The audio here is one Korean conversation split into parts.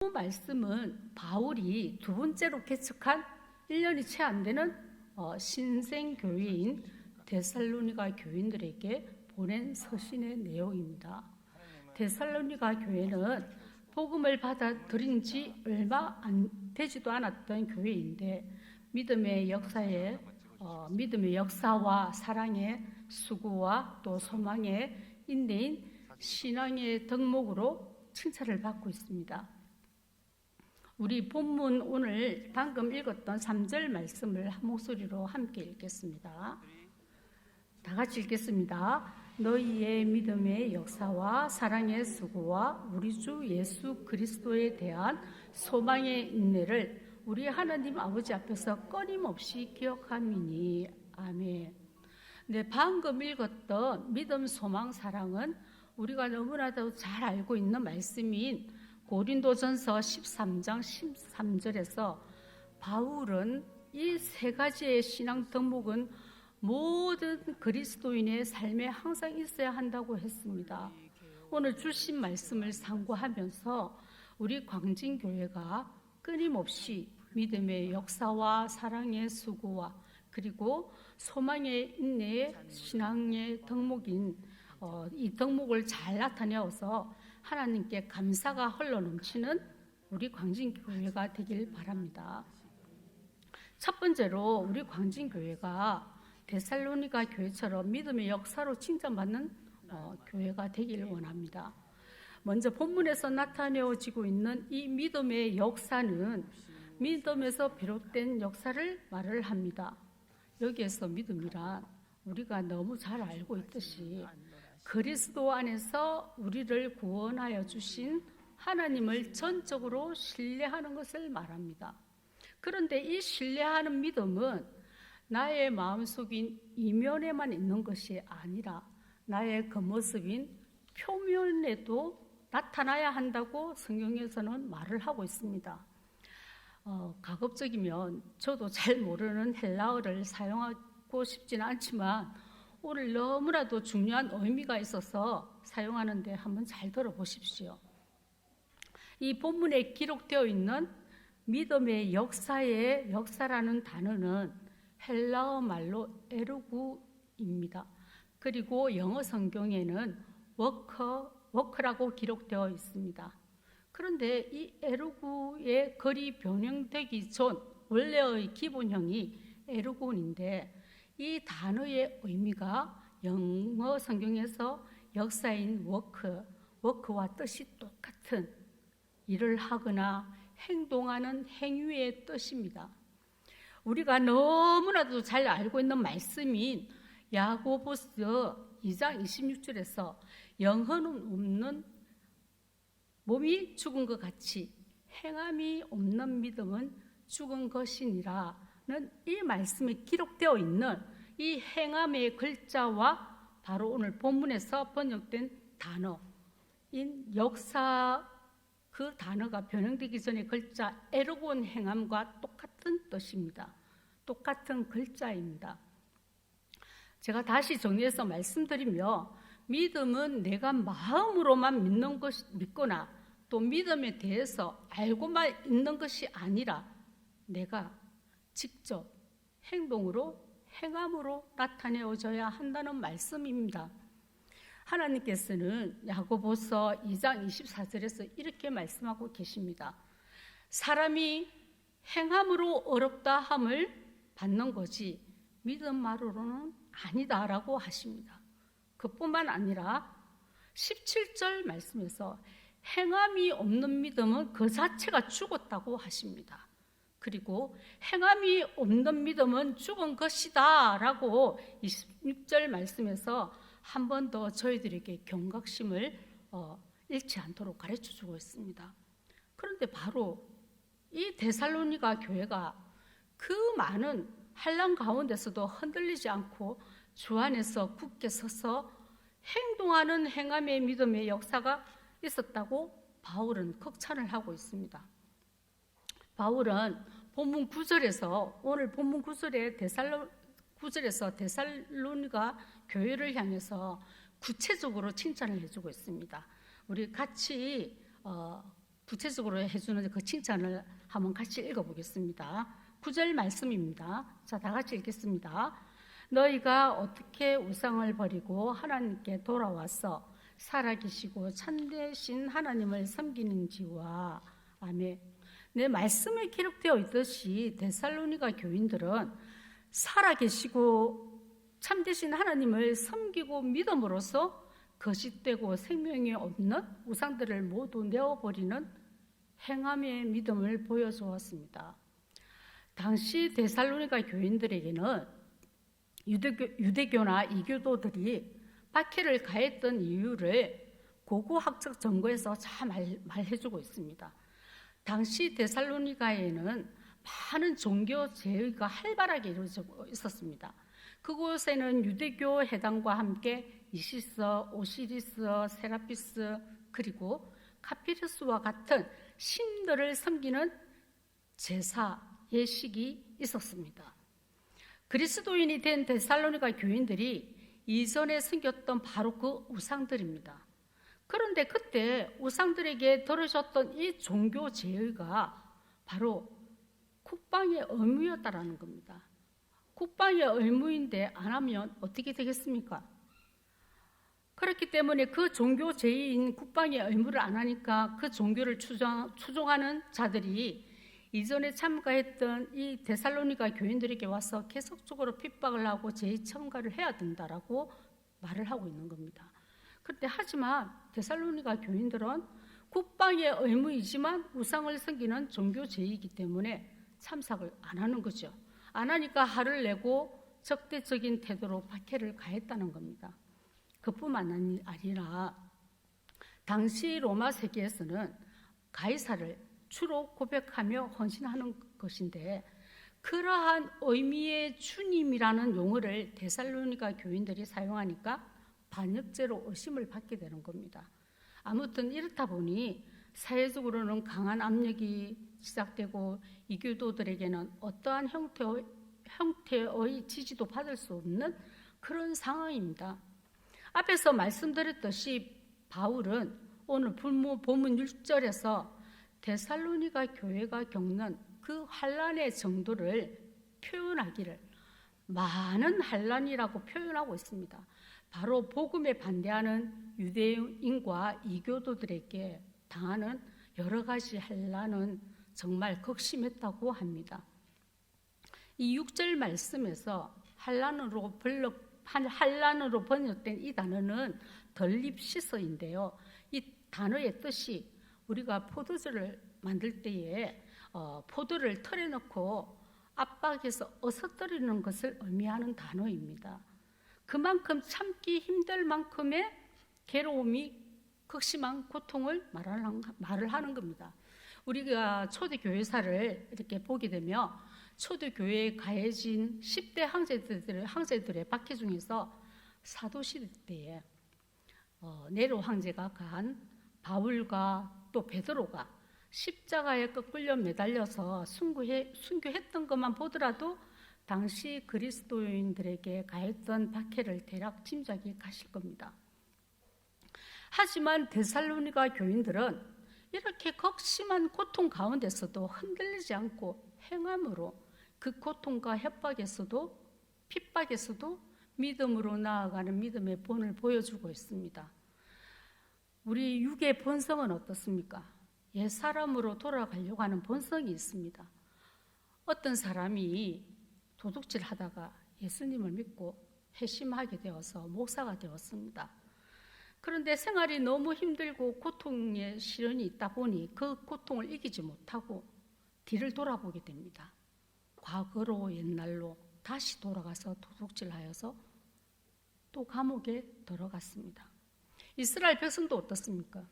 이 말씀은 바울이 두 번째로 개척한 1년이 채 안 되는 신생교회인 데살로니가 교인들에게 보낸 서신의 내용입니다. 데살로니가 교회는 복음을 받아들인 지 얼마 안 되지도 않았던 교회인데 믿음의 역사와 사랑의 수고와 또 소망의 인내인 신앙의 덕목으로 칭찬을 받고 있습니다. 우리 본문 오늘 방금 읽었던 3절 말씀을 한 목소리로 함께 읽겠습니다. 다 같이 읽겠습니다. 너희의 믿음의 역사와 사랑의 수고와 우리 주 예수 그리스도에 대한 소망의 인내를 우리 하나님 아버지 앞에서 끊임없이 기억함이니. 아멘. 네, 방금 읽었던 믿음, 소망, 사랑은 우리가 너무나도 잘 알고 있는 말씀인 고린도전서 13장 13절에서 바울은 이 세 가지의 신앙 덕목은 모든 그리스도인의 삶에 항상 있어야 한다고 했습니다. 오늘 주신 말씀을 상고하면서 우리 광진교회가 끊임없이 믿음의 역사와 사랑의 수고와 그리고 소망의 인내의 신앙의 덕목인 이 덕목을 잘 나타내어서 하나님께 감사가 흘러넘치는 우리 광진교회가 되길 바랍니다. 첫 번째로 우리 광진교회가 데살로니가 교회처럼 믿음의 역사로 칭찬받는 교회가 되길 원합니다. 먼저 본문에서 나타내어지고 있는 이 믿음의 역사는 믿음에서 비롯된 역사를 말을 합니다. 여기에서 믿음이란 우리가 너무 잘 알고 있듯이 그리스도 안에서 우리를 구원하여 주신 하나님을 전적으로 신뢰하는 것을 말합니다. 그런데 이 신뢰하는 믿음은 나의 마음속인 이면에만 있는 것이 아니라 나의 겉모습인 표면에도 나타나야 한다고 성경에서는 말을 하고 있습니다. 가급적이면 저도 잘 모르는 헬라어를 사용하고 싶지는 않지만 오늘 너무나도 중요한 의미가 있어서 사용하는데 한번 잘 들어보십시오. 이 본문에 기록되어 있는 믿음의 역사라는 단어는 헬라어 말로 에르구입니다. 그리고 영어 성경에는 워크라고 기록되어 있습니다. 그런데 이 에르구의 글이 변형되기 전 원래의 기본형이 에르군인데 이 단어의 의미가 영어 성경에서 역사인 워크와 뜻이 똑같은 일을 하거나 행동하는 행위의 뜻입니다. 우리가 너무나도 잘 알고 있는 말씀인 야고보서 2장 26절에서 영혼 없는 몸이 죽은 것 같이 행함이 없는 믿음은 죽은 것이니라 이 말씀에 기록되어 있는 이 행함의 글자와 바로 오늘 본문에서 번역된 단어인 역사 그 단어가 변형되기 전의 글자 에르곤 행함과 똑같은 뜻입니다. 똑같은 글자입니다. 제가 다시 정리해서 말씀드리며 믿음은 내가 마음으로만 믿거나 또 믿음에 대해서 알고만 있는 것이 아니라 내가 직접 행함으로 나타내어져야 한다는 말씀입니다. 하나님께서는 야고보서 2장 24절에서 이렇게 말씀하고 계십니다. 사람이 행함으로 어렵다 함을 받는 거지 믿음만으로는 아니다라고 하십니다. 그뿐만 아니라 17절 말씀에서 행함이 없는 믿음은 그 자체가 죽었다고 하십니다. 그리고 행함이 없는 믿음은 죽은 것이다 라고 26절 말씀에서 한 번 더 저희들에게 경각심을 잃지 않도록 가르쳐주고 있습니다. 그런데 바로 이 데살로니가 교회가 그 많은 환난 가운데서도 흔들리지 않고 주 안에서 굳게 서서 행동하는 행함의 믿음의 역사가 있었다고 바울은 극찬을 하고 있습니다. 바울은 본문 9절에서 오늘 본문 9절에 데살로니가 교회를 향해서 구체적으로 칭찬을 해주고 있습니다. 우리 같이 구체적으로 해주는 그 칭찬을 한번 같이 읽어보겠습니다. 9절 말씀입니다. 자, 다 같이 읽겠습니다. 너희가 어떻게 우상을 버리고 하나님께 돌아와서 살아계시고 참되신 하나님을 섬기는지와 아멘. 내 말씀에 기록되어 있듯이 데살로니가 교인들은 살아계시고 참되신 하나님을 섬기고 믿음으로써 거짓되고 생명이 없는 우상들을 모두 내어버리는 행함의 믿음을 보여주었습니다. 당시 데살로니가 교인들에게는 유대교나 이교도들이 박해를 가했던 이유를 고고학적 증거에서 잘 말해주고 있습니다. 당시 데살로니가에는 많은 종교 제의가 활발하게 이루어지고 있었습니다. 그곳에는 유대교 해당과 함께 이시스, 오시리스, 세라피스 그리고 카피르스와 같은 신들을 섬기는 제사, 예식이 있었습니다. 그리스도인이 된 데살로니가 교인들이 이전에 섬겼던 바로 그 우상들입니다. 그런데 그때 우상들에게 들으셨던 이 종교 제의가 바로 국방의 의무였다라는 겁니다. 국방의 의무인데 안 하면 어떻게 되겠습니까? 그렇기 때문에 그 종교 제의인 국방의 의무를 안 하니까 그 종교를 추종하는 자들이 이전에 참가했던 이 데살로니가 교인들에게 와서 계속적으로 핍박을 하고 제의 첨가를 해야 된다라고 말을 하고 있는 겁니다. 그런데 하지만 데살로니가 교인들은 국방의 의무이지만 우상을 섬기는 종교 제의이기 때문에 참석을 안 하는 거죠. 안 하니까 화를 내고 적대적인 태도로 박해를 가했다는 겁니다. 그뿐만 아니라 당시 로마 세계에서는 가이사를 주로 고백하며 헌신하는 것인데 그러한 의미의 주님이라는 용어를 데살로니가 교인들이 사용하니까 반역죄로 의심을 받게 되는 겁니다. 아무튼 이렇다 보니 사회적으로는 강한 압력이 시작되고 이교도들에게는 어떠한 형태의 지지도 받을 수 없는 그런 상황입니다. 앞에서 말씀드렸듯이 바울은 오늘 본문 6절에서 데살로니가 교회가 겪는 그 환난의 정도를 표현하기를 많은 환난이라고 표현하고 있습니다. 바로 복음에 반대하는 유대인과 이교도들에게 당하는 여러 가지 환난은 정말 극심했다고 합니다. 이 6절 말씀에서 환난으로 번역된 이 단어는 덜립시서인데요. 이 단어의 뜻이 우리가 포도주를 만들 때에 포도를 털에 넣고 압박해서 어슷뜨리는 것을 의미하는 단어입니다. 그만큼 참기 힘들 만큼의 괴로움이 극심한 고통을 말을 하는 겁니다. 우리가 초대교회사를 이렇게 보게 되면 초대교회에 가해진 10대 황제들의 박해 중에서 사도시대 때에 네로 황제가 간 바울과 또 베드로가 십자가에 끌려 매달려서 순교했던 것만 보더라도 당시 그리스도인들에게 가했던 박해를 대략 짐작이 가실 겁니다. 하지만 데살로니가 교인들은 이렇게 극심한 고통 가운데서도 흔들리지 않고 행함으로 그 고통과 협박에서도 핍박에서도 믿음으로 나아가는 믿음의 본을 보여주고 있습니다. 우리 육의 본성은 어떻습니까? 옛사람으로 돌아가려고 하는 본성이 있습니다. 어떤 사람이 도둑질 하다가 예수님을 믿고 회심하게 되어서 목사가 되었습니다. 그런데 생활이 너무 힘들고 고통의 시련이 있다 보니 그 고통을 이기지 못하고 뒤를 돌아보게 됩니다. 과거로 옛날로 다시 돌아가서 도둑질하여서 또 감옥에 들어갔습니다. 이스라엘 백성도 어떻습니까?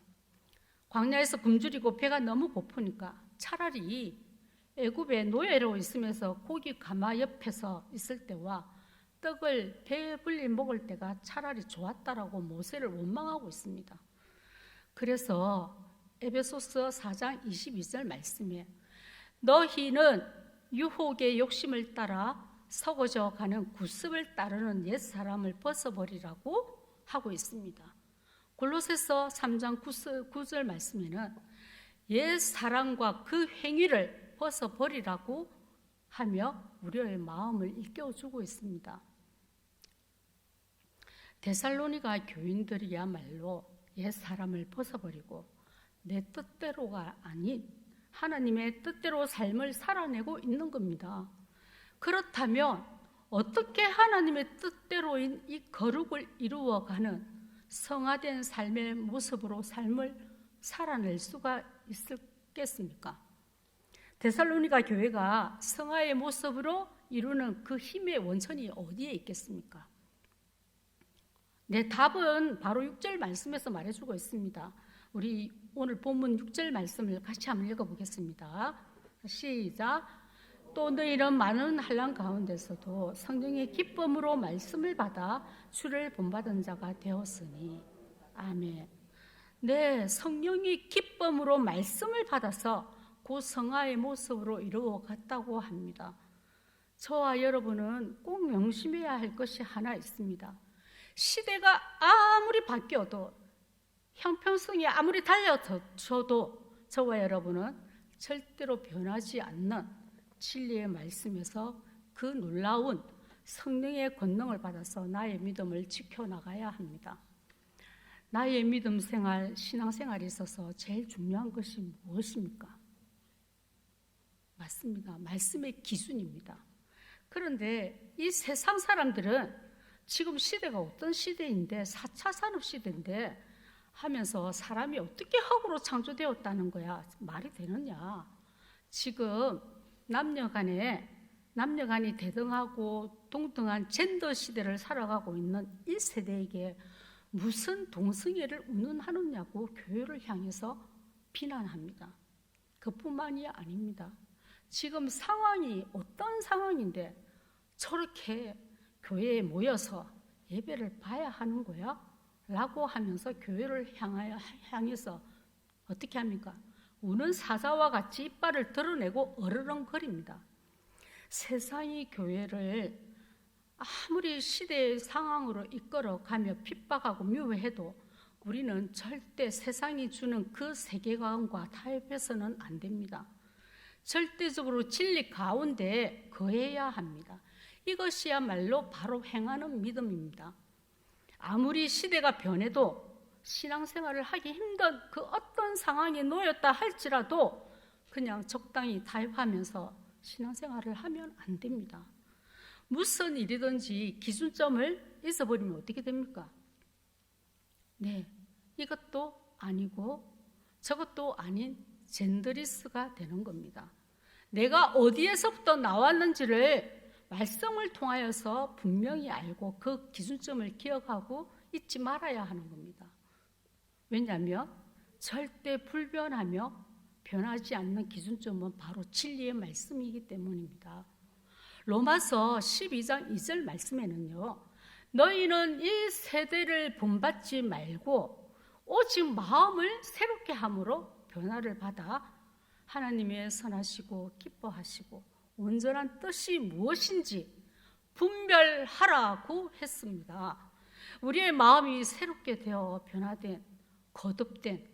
광야에서 굶주리고 배가 너무 고프니까 차라리 애굽에 노예로 있으면서 고기 가마 옆에서 있을 때와 떡을 배불리 먹을 때가 차라리 좋았다라고 모세를 원망하고 있습니다. 그래서 에베소서 4장 22절 말씀에 너희는 유혹의 욕심을 따라 썩어져 가는 구습을 따르는 옛사람을 벗어버리라고 하고 있습니다. 골로새서 3장 9절 말씀에는 옛 사랑과 그 행위를 벗어버리라고 하며 우리의 마음을 일깨워주고 있습니다. 데살로니가 교인들이야말로 옛 사람을 벗어버리고 내 뜻대로가 아닌 하나님의 뜻대로 삶을 살아내고 있는 겁니다. 그렇다면 어떻게 하나님의 뜻대로인 이 거룩을 이루어가는 성화된 삶의 모습으로 삶을 살아낼 수가 있겠습니까? 데살로니가 교회가 성화의 모습으로 이루는 그 힘의 원천이 어디에 있겠습니까? 네, 답은 바로 6절 말씀에서 말해주고 있습니다. 우리 오늘 본문 6절 말씀을 같이 한번 읽어보겠습니다. 시작. 또 너희는 많은 환난 가운데서도 성령의 기쁨으로 말씀을 받아 주를 본받은 자가 되었으니. 아멘. 네, 성령의 기쁨으로 말씀을 받아서 그 성화의 모습으로 이루어갔다고 합니다. 저와 여러분은 꼭 명심해야 할 것이 하나 있습니다. 시대가 아무리 바뀌어도 형평성이 아무리 달라져도 저와 여러분은 절대로 변하지 않는 진리의 말씀에서 그 놀라운 성령의 권능을 받아서 나의 믿음을 지켜나가야 합니다. 나의 믿음 생활, 신앙생활에 있어서 제일 중요한 것이 무엇입니까? 맞습니다. 말씀의 기준입니다. 그런데 이 세상 사람들은 지금 시대가 어떤 시대인데 4차 산업시대인데 하면서 사람이 어떻게 흙으로 창조되었다는 거야. 말이 되느냐. 지금 남녀간이 대등하고 동등한 젠더 시대를 살아가고 있는 이 세대에게 무슨 동성애를 운운하느냐고 교회를 향해서 비난합니다. 그뿐만이 아닙니다. 지금 상황이 어떤 상황인데 저렇게 교회에 모여서 예배를 봐야 하는 거야? 라고 하면서 교회를 향해서 어떻게 합니까? 우는 사자와 같이 이빨을 드러내고 어르렁거립니다. 세상이 교회를 아무리 시대의 상황으로 이끌어가며 핍박하고 미워해도 우리는 절대 세상이 주는 그 세계관과 타협해서는 안 됩니다. 절대적으로 진리 가운데 거해야 합니다. 이것이야말로 바로 행하는 믿음입니다. 아무리 시대가 변해도 신앙생활을 하기 힘든 그 어떤 상황에 놓였다 할지라도 그냥 적당히 타협하면서 신앙생활을 하면 안 됩니다. 무슨 일이든지 기준점을 잊어버리면 어떻게 됩니까? 네, 이것도 아니고 저것도 아닌 젠더리스가 되는 겁니다. 내가 어디에서부터 나왔는지를 말씀을 통하여서 분명히 알고 그 기준점을 기억하고 잊지 말아야 하는 겁니다. 왜냐하면 절대 불변하며 변하지 않는 기준점은 바로 진리의 말씀이기 때문입니다. 로마서 12장 2절 말씀에는요, 너희는 이 세대를 본받지 말고 오직 마음을 새롭게 함으로 변화를 받아 하나님의 선하시고 기뻐하시고 온전한 뜻이 무엇인지 분별하라고 했습니다. 우리의 마음이 새롭게 되어 변화된, 거듭된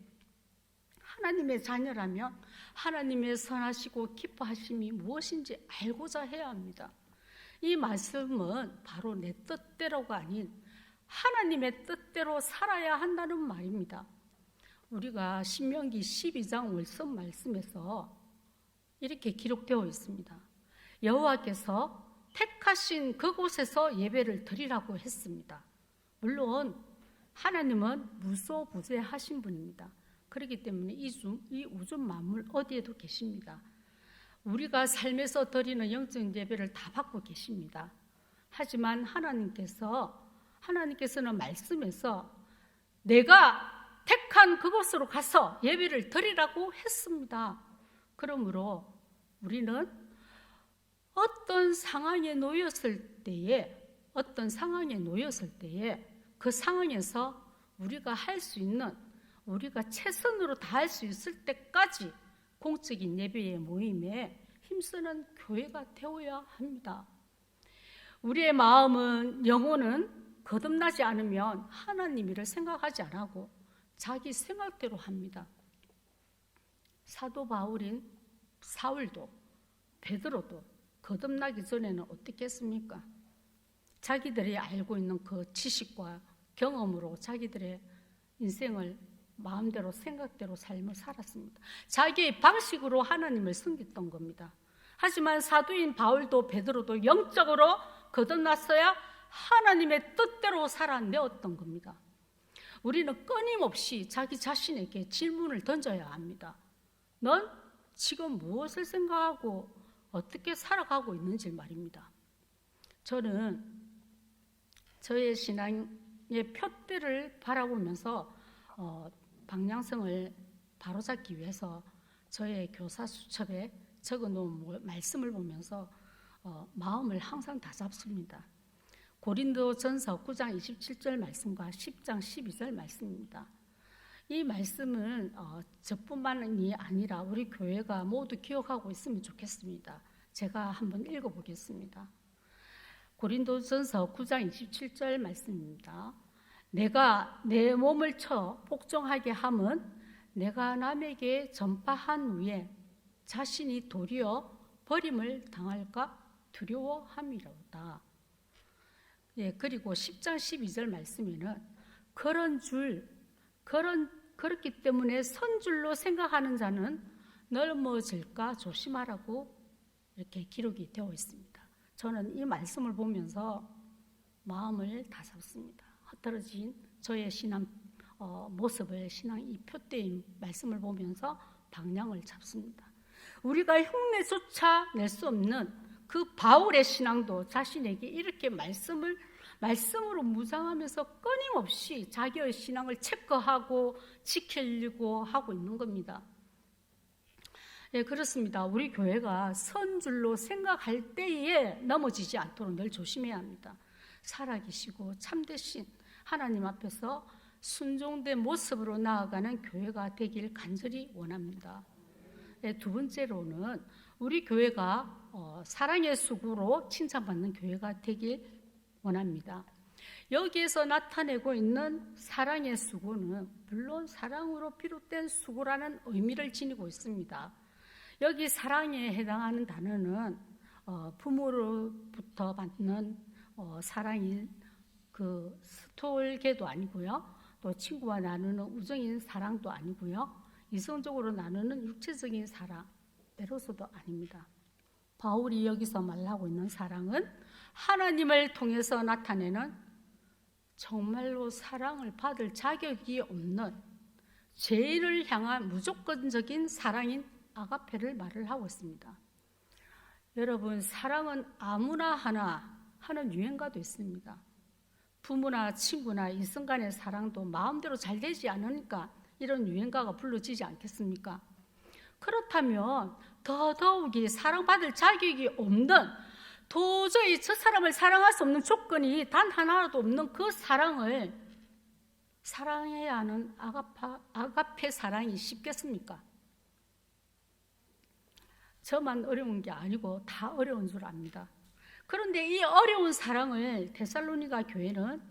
하나님의 자녀라면 하나님의 선하시고 기뻐하심이 무엇인지 알고자 해야 합니다. 이 말씀은 바로 내 뜻대로가 아닌 하나님의 뜻대로 살아야 한다는 말입니다. 우리가 신명기 12장 월성 말씀에서 이렇게 기록되어 있습니다. 여호와께서 택하신 그곳에서 예배를 드리라고 했습니다. 물론 하나님은 무소부재하신 분입니다. 그렇기 때문에 이 우주 만물 어디에도 계십니다. 우리가 삶에서 드리는 영적 예배를 다 받고 계십니다. 하지만 하나님께서는 말씀에서 내가 택한 그곳으로 가서 예배를 드리라고 했습니다. 그러므로 우리는 어떤 상황에 놓였을 때에 그 상황에서 우리가 할 수 있는, 우리가 최선으로 다할 수 있을 때까지 공적인 예배의 모임에 힘쓰는 교회가 되어야 합니다. 우리의 마음은, 영혼은 거듭나지 않으면 하나님 일을 생각하지 않고 자기 생각대로 합니다. 사도 바울인 사울도 베드로도 거듭나기 전에는 어떻게 했습니까? 자기들이 알고 있는 그 지식과 경험으로 자기들의 인생을 마음대로 생각대로 삶을 살았습니다. 자기의 방식으로 하나님을 섬겼던 겁니다. 하지만 사도인 바울도 베드로도 영적으로 거듭났어야 하나님의 뜻대로 살아내었던 겁니다. 우리는 끊임없이 자기 자신에게 질문을 던져야 합니다. 넌 지금 무엇을 생각하고 어떻게 살아가고 있는지 말입니다. 저는 저의 신앙의 표대를 바라보면서 방향성을 바로잡기 위해서 저의 교사 수첩에 적어놓은 말씀을 보면서 마음을 항상 다잡습니다. 고린도전서 9장 27절 말씀과 10장 12절 말씀입니다. 이 말씀은 저뿐만이 아니라 우리 교회가 모두 기억하고 있으면 좋겠습니다. 제가 한번 읽어보겠습니다. 고린도전서 9장 27절 말씀입니다. 내가 내 몸을 쳐 복종하게 함은 내가 남에게 전파한 후에 자신이 도리어 버림을 당할까 두려워함이로다. 예, 그리고 10장 12절 말씀에는 그렇기 때문에 선줄로 생각하는 자는 넘어질까 조심하라고 이렇게 기록이 되어 있습니다. 저는 이 말씀을 보면서 마음을 다잡습니다. 흐트러진 저의 신앙 모습을 신앙 이 표대인 말씀을 보면서 방향을 잡습니다. 우리가 흉내조차 낼 수 없는 그 바울의 신앙도 자신에게 이렇게 말씀으로 무장하면서 끊임없이 자기의 신앙을 체크하고 지키려고 하고 있는 겁니다. 예, 그렇습니다. 우리 교회가 선줄로 생각할 때에 넘어지지 않도록 늘 조심해야 합니다. 살아계시고 참되신 하나님 앞에서 순종된 모습으로 나아가는 교회가 되길 간절히 원합니다. 네, 두 번째로는 우리 교회가 사랑의 수구로 칭찬받는 교회가 되길 원합니다. 여기에서 나타내고 있는 사랑의 수구는 물론 사랑으로 비롯된 수구라는 의미를 지니고 있습니다. 여기 사랑에 해당하는 단어는 부모로부터 받는 사랑인 그 스톨게도 아니고요. 또 친구와 나누는 우정인 사랑도 아니고요. 이성적으로 나누는 육체적인 사랑, 에로서도 아닙니다. 바울이 여기서 말하고 있는 사랑은 하나님을 통해서 나타내는 정말로 사랑을 받을 자격이 없는 죄인을 향한 무조건적인 사랑인 아가페를 말을 하고 있습니다. 여러분, 사랑은 아무나 하나 하는 유행가도 있습니다. 부모나 친구나 이성 간의 사랑도 마음대로 잘 되지 않으니까 이런 유행가가 불러지지 않겠습니까? 그렇다면 더더욱이 사랑받을 자격이 없는, 도저히 저 사람을 사랑할 수 없는 조건이 단 하나라도 없는 그 사랑을 사랑해야 하는 아가페 사랑이 쉽겠습니까? 저만 어려운 게 아니고 다 어려운 줄 압니다. 그런데 이 어려운 사랑을 데살로니가 교회는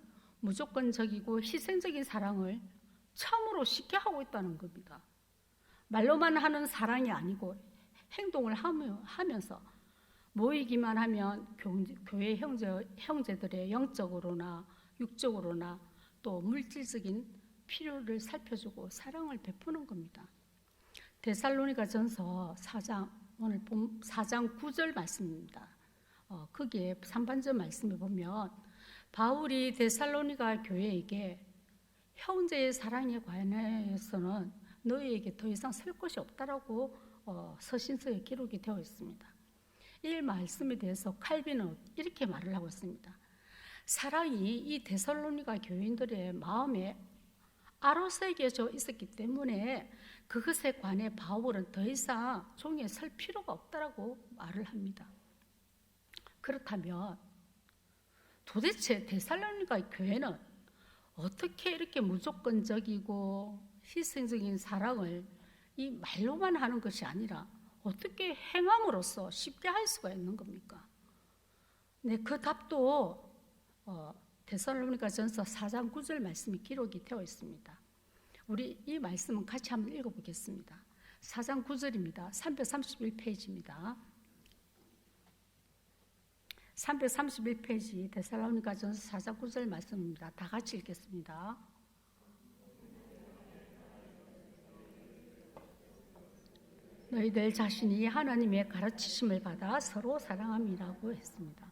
무조건적이고 희생적인 사랑을 참으로 쉽게 하고 있다는 겁니다. 말로만 하는 사랑이 아니고 행동을 하면서 모이기만 하면 교회 형제들의 영적으로나 육적으로나 또 물질적인 필요를 살펴주고 사랑을 베푸는 겁니다. 데살로니가전서 4장, 오늘 4장 9절 말씀입니다. 거기에 3반절 말씀에 보면 바울이 데살로니가 교회에게 형제의 사랑에 관해서는 너희에게 더 이상 쓸 것이 없다라고 서신서에 기록이 되어 있습니다. 이 말씀에 대해서 칼빈은 이렇게 말을 하고 있습니다. 사랑이 이 데살로니가 교인들의 마음에 아로새겨져 있었기 때문에 그것에 관해 바울은 더 이상 종이에 쓸 필요가 없다라고 말을 합니다. 그렇다면 도대체 데살로니가 교회는 어떻게 이렇게 무조건적이고 희생적인 사랑을 이 말로만 하는 것이 아니라 어떻게 행함으로써 쉽게 할 수가 있는 겁니까? 네, 그 답도 데살로니가전서 4장 9절 말씀이 기록이 되어 있습니다. 우리 이 말씀은 같이 한번 읽어보겠습니다. 4장 9절입니다. 331페이지입니다. 331페이지 데살로니가전서 4장 9절 말씀입니다. 다 같이 읽겠습니다. 너희들 자신이 하나님의 가르치심을 받아 서로 사랑함이라고 했습니다.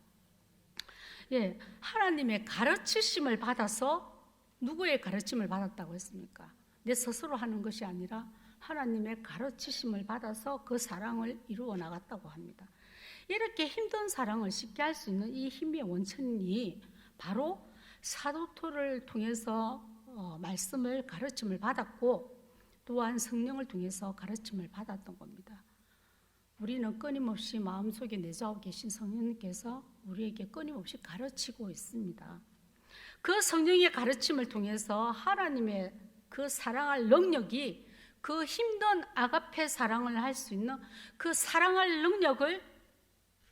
예, 하나님의 가르치심을 받아서 누구의 가르침을 받았다고 했습니까? 내 스스로 하는 것이 아니라 하나님의 가르치심을 받아서 그 사랑을 이루어 나갔다고 합니다. 이렇게 힘든 사랑을 쉽게 할 수 있는 이 힘의 원천이 바로 사도토를 통해서 말씀을 가르침을 받았고 또한 성령을 통해서 가르침을 받았던 겁니다. 우리는 끊임없이 마음속에 내주하고 계신 성령님께서 우리에게 끊임없이 가르치고 있습니다. 그 성령의 가르침을 통해서 하나님의 그 사랑할 능력이 그 힘든 아가페 사랑을 할 수 있는 그 사랑할 능력을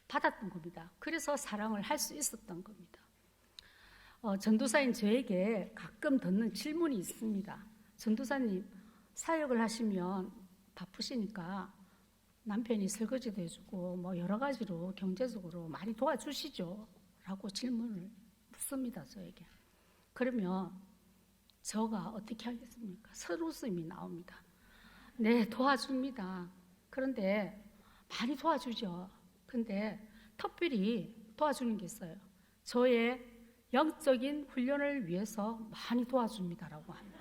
받았던 겁니다. 그래서 사랑을 할 수 있었던 겁니다. 전도사인 저에게 가끔 듣는 질문이 있습니다. 전도사님, 사역을 하시면 바쁘시니까 남편이 설거지도 해주고 뭐 여러 가지로 경제적으로 많이 도와주시죠? 라고 질문을 묻습니다, 저에게. 그러면 저가 어떻게 하겠습니까? 서로스임이 나옵니다. 네, 도와줍니다. 그런데 많이 도와주죠. 근데 특별히 도와주는 게 있어요. 저의 영적인 훈련을 위해서 많이 도와줍니다라고 합니다.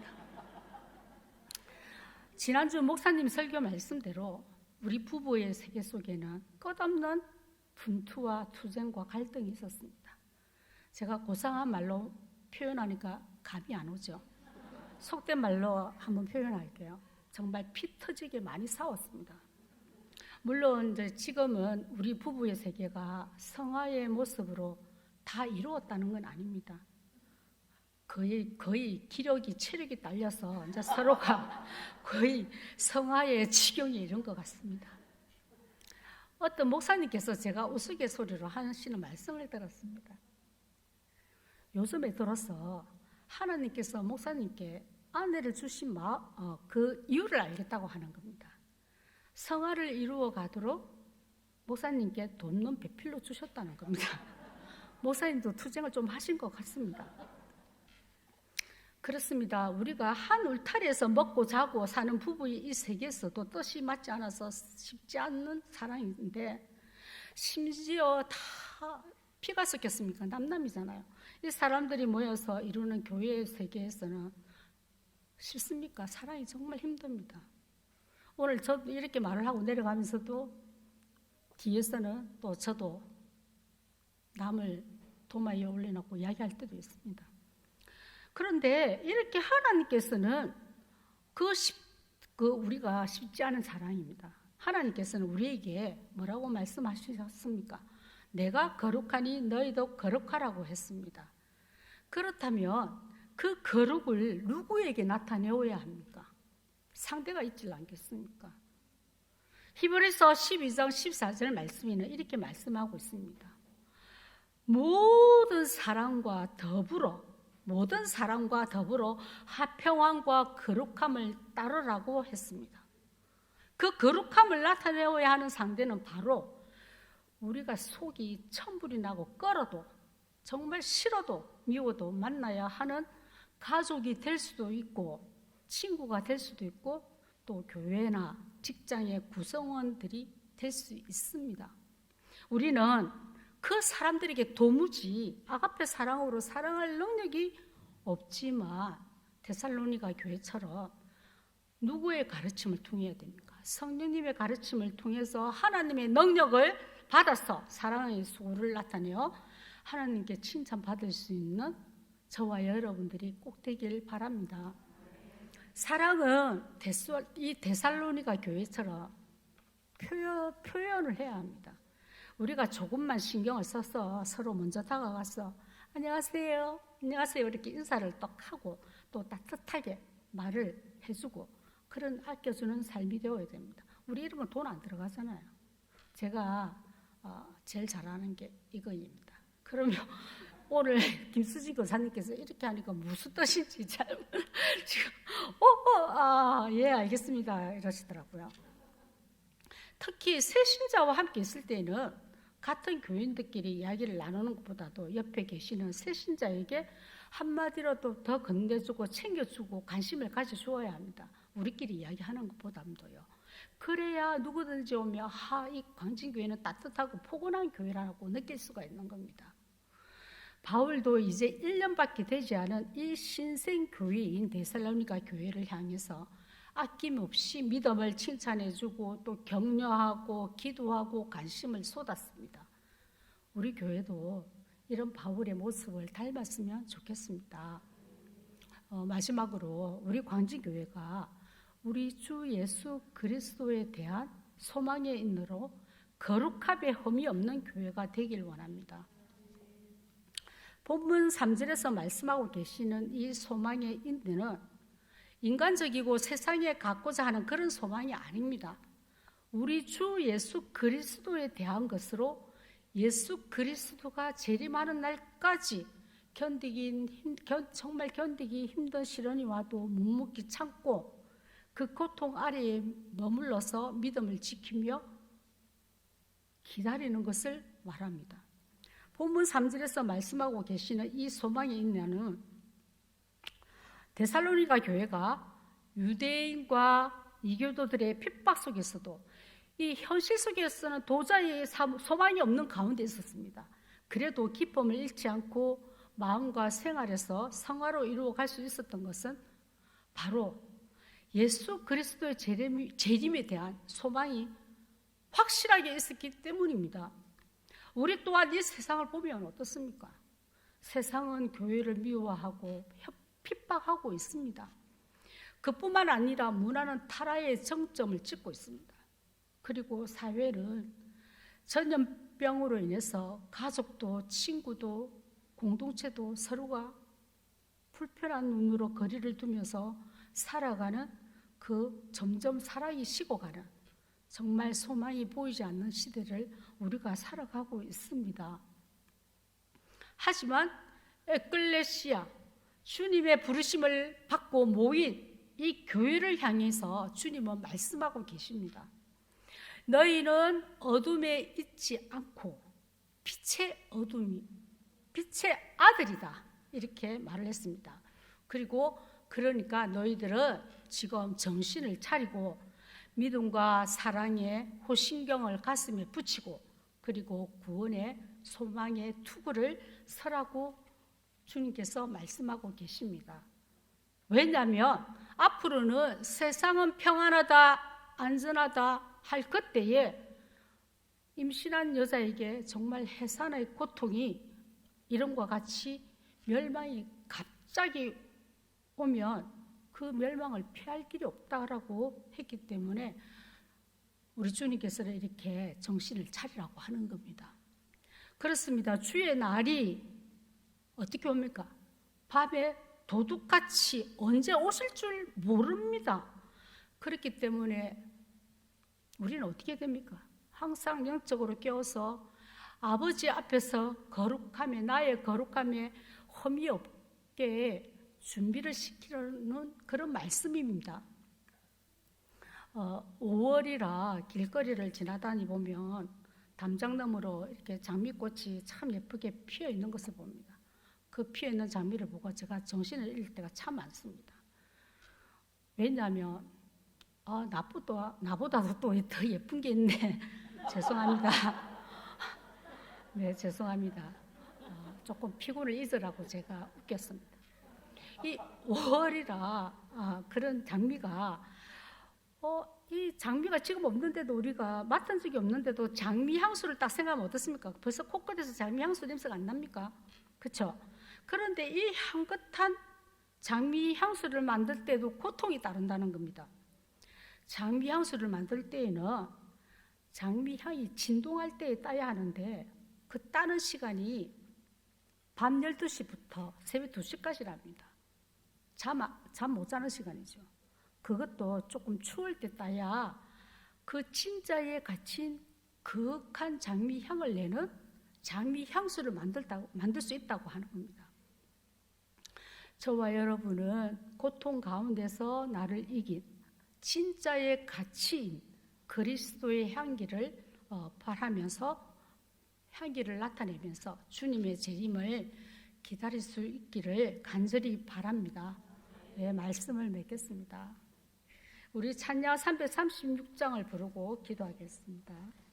지난주 목사님 설교 말씀대로 우리 부부의 세계 속에는 끝없는 분투와 투쟁과 갈등이 있었습니다. 제가 고상한 말로 표현하니까 감이 안 오죠. 속된 말로 한번 표현할게요. 정말 피 터지게 많이 싸웠습니다. 물론 이제 지금은 우리 부부의 세계가 성화의 모습으로 다 이루었다는 건 아닙니다. 거의 기력이 체력이 딸려서 이제 서로가 거의 성화의 지경에 이른 것 같습니다. 어떤 목사님께서 제가 우스갯소리로 하시는 말씀을 들었습니다. 요즘에 들어서 하나님께서 목사님께 아내를 주신 그 이유를 알겠다고 하는 겁니다. 성화를 이루어 가도록 목사님께 돈은 배필로 주셨다는 겁니다. 목사님도 투쟁을 좀 하신 것 같습니다. 그렇습니다. 우리가 한 울타리에서 먹고 자고 사는 부부의 이 세계에서도 뜻이 맞지 않아서 쉽지 않는 사랑인데 심지어 다 피가 섞였습니까? 남남이잖아요. 이 사람들이 모여서 이루는 교회의 세계에서는 쉽습니까? 사랑이 정말 힘듭니다. 오늘 저도 이렇게 말을 하고 내려가면서도 뒤에서는 또 저도 남을 도마 위에 올려놓고 이야기할 때도 있습니다. 그런데 이렇게 하나님께서는 우리가 쉽지 않은 사랑입니다. 하나님께서는 우리에게 뭐라고 말씀하셨습니까? 내가 거룩하니 너희도 거룩하라고 했습니다. 그렇다면 그 거룩을 누구에게 나타내어야 합니까? 상대가 있지 않겠습니까? 히브리서 12장 14절 말씀에는 이렇게 말씀하고 있습니다. 모든 사랑과 더불어 화평함과 거룩함을 따르라고 했습니다. 그 거룩함을 나타내어야 하는 상대는 바로 우리가 속이 천불이 나고 끓어도 정말 싫어도 미워도 만나야 하는 가족이 될 수도 있고 친구가 될 수도 있고 또 교회나 직장의 구성원들이 될 수 있습니다. 우리는 그 사람들에게 도무지 아가페 사랑으로 사랑할 능력이 없지만 데살로니가 교회처럼 누구의 가르침을 통해야 됩니까? 성령님의 가르침을 통해서 하나님의 능력을 받아서 사랑의 수고를 나타내어 하나님께 칭찬받을 수 있는 저와 여러분들이 꼭 되길 바랍니다. 사랑은 이 데살로니가 교회처럼 표현을 해야 합니다. 우리가 조금만 신경을 써서 서로 먼저 다가가서 안녕하세요 이렇게 인사를 딱 하고 또 따뜻하게 말을 해주고 그런 아껴주는 삶이 되어야 됩니다. 우리 이런 건 돈 안 들어가잖아요. 제가 제일 잘하는 게 이거입니다. 그러면 오늘 김수진 교사님께서 이렇게 하니까 무슨 뜻인지 잘 지금 예 알겠습니다 이러시더라고요. 특히 새신자와 함께 있을 때는 같은 교인들끼리 이야기를 나누는 것보다도 옆에 계시는 새신자에게 한마디라도 더 건네주고 챙겨주고 관심을 가져주어야 합니다. 우리끼리 이야기하는 것보다도요. 그래야 누구든지 오면 이 광진교회는 따뜻하고 포근한 교회라고 느낄 수가 있는 겁니다. 바울도 이제 1년밖에 되지 않은 이 신생교회인 데살로니가 교회를 향해서 아낌없이 믿음을 칭찬해주고 또 격려하고 기도하고 관심을 쏟았습니다. 우리 교회도 이런 바울의 모습을 닮았으면 좋겠습니다. 마지막으로 우리 광진교회가 우리 주 예수 그리스도에 대한 소망의 인으로 거룩함에 흠이 없는 교회가 되길 원합니다. 본문 3절에서 말씀하고 계시는 이 소망의 인내는 인간적이고 세상에 갖고자 하는 그런 소망이 아닙니다. 우리 주 예수 그리스도에 대한 것으로 예수 그리스도가 재림하는 날까지 정말 견디기 힘든 시련이 와도 묵묵히 참고 그 고통 아래에 머물러서 믿음을 지키며 기다리는 것을 말합니다. 본문 3절에서 말씀하고 계시는 이 소망의 인내는 데살로니가 교회가 유대인과 이교도들의 핍박 속에서도 이 현실 속에서는 도저히 소망이 없는 가운데 있었습니다. 그래도 기쁨을 잃지 않고 마음과 생활에서 성화로 이루어갈 수 있었던 것은 바로 예수 그리스도의 재림에 대한 소망이 확실하게 있었기 때문입니다. 우리 또한 이 세상을 보면 어떻습니까? 세상은 교회를 미워하고 핍박하고 있습니다. 그뿐만 아니라 문화는 타락의 정점을 찍고 있습니다. 그리고 사회는 전염병으로 인해서 가족도 친구도 공동체도 서로가 불편한 눈으로 거리를 두면서 살아가는 그 점점 사랑이 식어가는 정말 소망이 보이지 않는 시대를 우리가 살아가고 있습니다. 하지만 에클레시아, 주님의 부르심을 받고 모인 이 교회를 향해서 주님은 말씀하고 계십니다. 너희는 어둠에 있지 않고 빛의 아들이다, 이렇게 말을 했습니다. 그리고 그러니까 너희들은 지금 정신을 차리고 믿음과 사랑의 호신경을 가슴에 붙이고 그리고 구원의 소망의 투구를 서라고 주님께서 말씀하고 계십니다. 왜냐하면 앞으로는 세상은 평안하다, 안전하다 할 그때에 임신한 여자에게 정말 해산의 고통이 이름과 같이 멸망이 갑자기 오면 그 멸망을 피할 길이 없다라고 했기 때문에 우리 주님께서는 이렇게 정신을 차리라고 하는 겁니다. 그렇습니다. 주의 날이 어떻게 옵니까? 밤에 도둑같이 언제 오실 줄 모릅니다. 그렇기 때문에 우리는 어떻게 됩니까? 항상 영적으로 깨어서 아버지 앞에서 거룩함에, 나의 거룩함에 흠이 없게 준비를 시키려는 그런 말씀입니다. 5월이라 길거리를 지나다니 보면 담장나무로 이렇게 장미꽃이 참 예쁘게 피어 있는 것을 봅니다. 그 피어 있는 장미를 보고 제가 정신을 잃을 때가 참 많습니다. 왜냐하면 나보다도 또 더 예쁜 게 있네. 죄송합니다. 네, 죄송합니다. 조금 피곤을 잊으라고 제가 웃겼습니다. 이 5월이라 그런 장미가 이 장미가 지금 없는데도 우리가 맡은 적이 없는데도 장미 향수를 딱 생각하면 어떻습니까? 벌써 코끝에서 장미 향수 냄새가 안 납니까? 그렇죠? 그런데 이 향긋한 장미 향수를 만들 때도 고통이 따른다는 겁니다. 장미 향수를 만들 때에는 장미 향이 진동할 때에 따야 하는데 그 따는 시간이 밤 12시부터 새벽 2시까지랍니다. 잠 못 자는 시간이죠. 그것도 조금 추울 때 따야 그 진짜에 갇힌 그윽한 장미 향을 내는 장미 향수를 만들 수 있다고 하는 겁니다. 저와 여러분은 고통 가운데서 나를 이긴 진짜의 가치인 그리스도의 향기를 발하면서 향기를 나타내면서 주님의 재림을 기다릴 수 있기를 간절히 바랍니다. 네, 말씀을 맺겠습니다. 우리 찬양 336장을 부르고 기도하겠습니다.